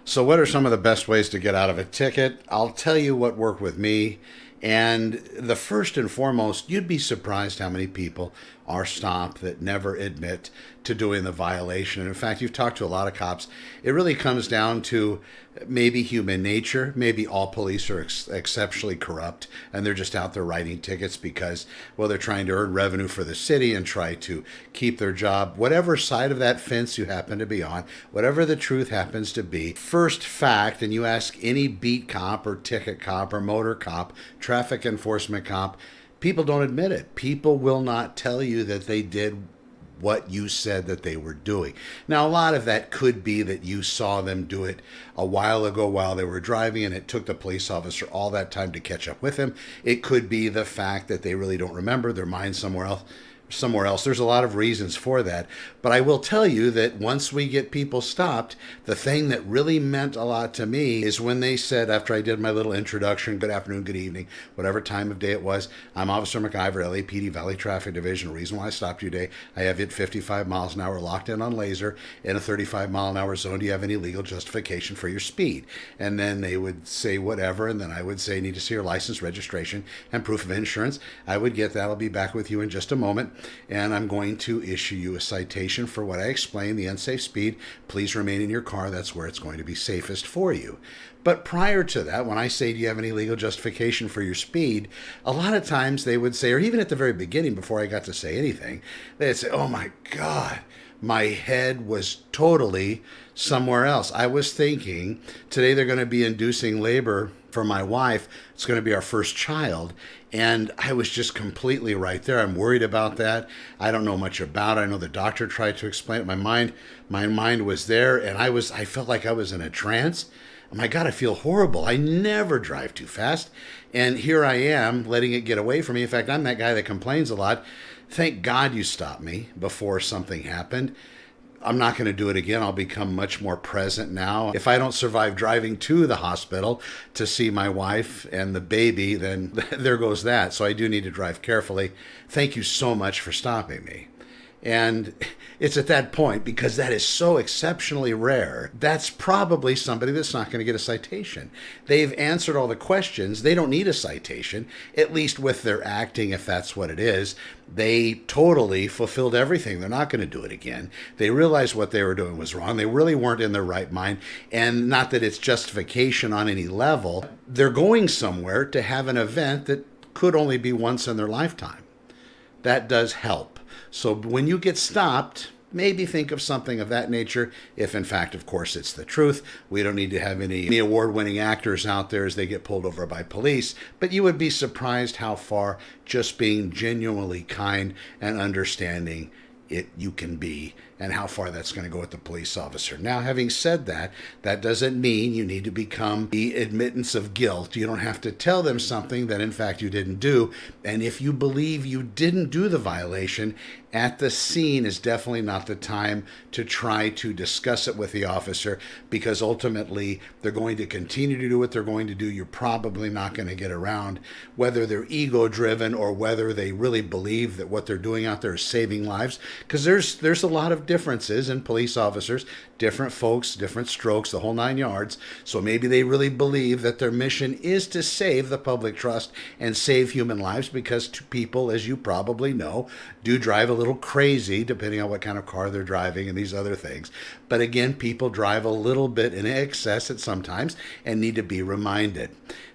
So, what are some of the best ways to get out of a ticket? I'll tell you what worked with me. And the first and foremost, you'd be surprised how many people are stopped that never admit to doing the violation. And in fact, you've talked to a lot of cops. It really comes down to maybe human nature. Maybe all police are exceptionally corrupt and they're just out there writing tickets because, well, they're trying to earn revenue for the city and try to keep their job. Whatever side of that fence you happen to be on, whatever the truth happens to be, first fact, and you ask any beat cop or ticket cop or motor cop, traffic enforcement cop, people don't admit it. People will not tell you that they did what you said that they were doing. Now, a lot of that could be that you saw them do it a while ago while they were driving and it took the police officer all that time to catch up with him. It could be the fact that they really don't remember, their mind's somewhere else. There's a lot of reasons for that. But I will tell you that once we get people stopped, the thing that really meant a lot to me is when they said, after I did my little introduction, good afternoon, good evening, whatever time of day it was, I'm Officer McIver, LAPD Valley Traffic Division. The reason why I stopped you today, I have hit 55 miles an hour locked in on laser in a 35 mile an hour zone. Do you have any legal justification for your speed? And then they would say whatever, and then I would say, need to see your license, registration, and proof of insurance. I would get that. I'll be back with you in just a moment. And I'm going to issue you a citation for what I explained, the unsafe speed. Please remain in your car. That's where it's going to be safest for you. But prior to that, when I say, do you have any legal justification for your speed? A lot of times they would say, or even at the very beginning before I got to say anything, they'd say, oh my God, my head was totally somewhere else. I was thinking today they're going to be inducing labor for my wife. It's going to be our first child. And I was just completely right there. I'm worried about that. I don't know much about it. I know the doctor tried to explain it. My mind was there, and I felt like I was in a trance. My God, I feel horrible. I never drive too fast. And here I am letting it get away from me. In fact, I'm that guy that complains a lot. Thank God you stopped me before something happened. I'm not going to do it again. I'll become much more present now. If I don't survive driving to the hospital to see my wife and the baby, then there goes that. So I do need to drive carefully. Thank you so much for stopping me. And it's at that point, because that is so exceptionally rare, that's probably somebody that's not going to get a citation. They've answered all the questions. They don't need a citation, at least with their acting, if that's what it is. They totally fulfilled everything. They're not going to do it again. They realized what they were doing was wrong. They really weren't in their right mind. And not that it's justification on any level. They're going somewhere to have an event that could only be once in their lifetime. That does help. So when you get stopped, maybe think of something of that nature. If in fact, of course, it's the truth. We don't need to have any award-winning actors out there as they get pulled over by police. But you would be surprised how far just being genuinely kind and understanding you can be, and how far that's going to go with the police officer. Now, having said that, that doesn't mean you need to become the admittance of guilt. You don't have to tell them something that in fact you didn't do. And if you believe you didn't do the violation, at the scene is definitely not the time to try to discuss it with the officer, because ultimately they're going to continue to do what they're going to do. You're probably not going to get around whether they're ego driven or whether they really believe that what they're doing out there is saving lives, because there's a lot of differences in police officers, different folks, different strokes, the whole 9 yards. So maybe they really believe that their mission is to save the public trust and save human lives, because people, as you probably know, do drive a little crazy depending on what kind of car they're driving and these other things. But again, people drive a little bit in excess at sometimes and need to be reminded.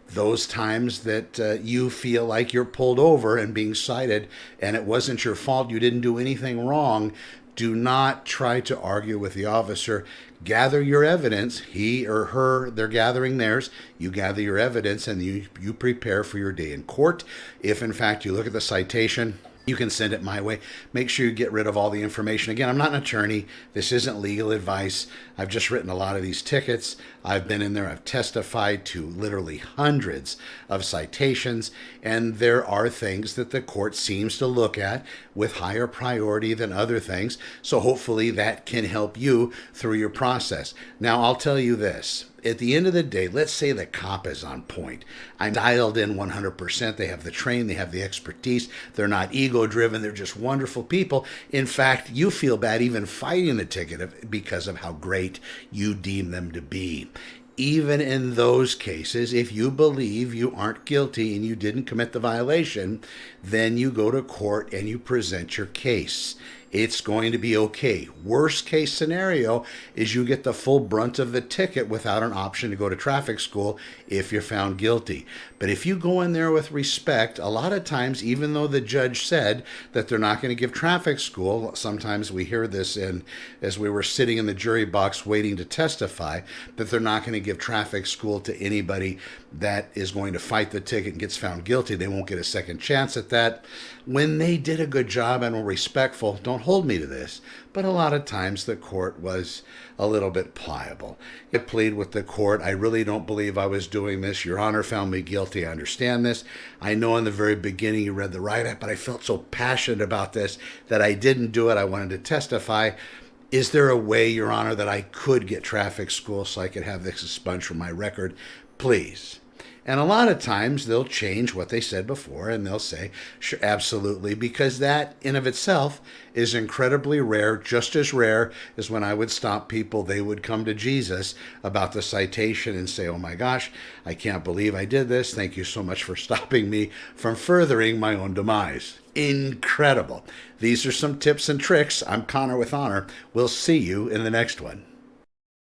Those times that you feel like you're pulled over and being cited and it wasn't your fault, you didn't do anything wrong, do not try to argue with the officer. Gather your evidence. He or her, they're gathering theirs. You gather your evidence and you prepare for your day in court. If in fact you look at the citation, you can send it my way. Make sure you get rid of all the information. Again, I'm not an attorney. This isn't legal advice. I've just written a lot of these tickets. I've been in there. I've testified to literally hundreds of citations. And there are things that the court seems to look at with higher priority than other things. So hopefully that can help you through your process. Now, I'll tell you this. at the end of the day, let's say the cop is on point. I'm dialed in 100%. They have the training, they have the expertise. They're not ego driven. They're just wonderful people. In fact, you feel bad even fighting the ticket because of how great you deem them to be. Even in those cases, if you believe you aren't guilty and you didn't commit the violation, then you go to court and you present your case. It's going to be okay. Worst case scenario is you get the full brunt of the ticket without an option to go to traffic school if you're found guilty. But if you go in there with respect, a lot of times, even though the judge said that they're not going to give traffic school, sometimes we hear this as we were sitting in the jury box waiting to testify, that they're not going to give traffic school to anybody that is going to fight the ticket and gets found guilty. They won't get a second chance at that. When they did a good job and were respectful, don't hold me to this, but a lot of times the court was a little bit pliable. I plead with the court. I really don't believe I was doing this. Your Honor found me guilty. I understand this. I know in the very beginning you read the write-up, but I felt so passionate about this that I didn't do it. I wanted to testify. Is there a way, Your Honor, that I could get traffic school so I could have this expunged from my record? Please. And a lot of times they'll change what they said before and they'll say, sure, absolutely, because that in of itself is incredibly rare, just as rare as when I would stop people, they would come to Jesus about the citation and say, oh my gosh, I can't believe I did this. Thank you so much for stopping me from furthering my own demise. Incredible. These are some tips and tricks. I'm Connor with Honor. We'll see you in the next one.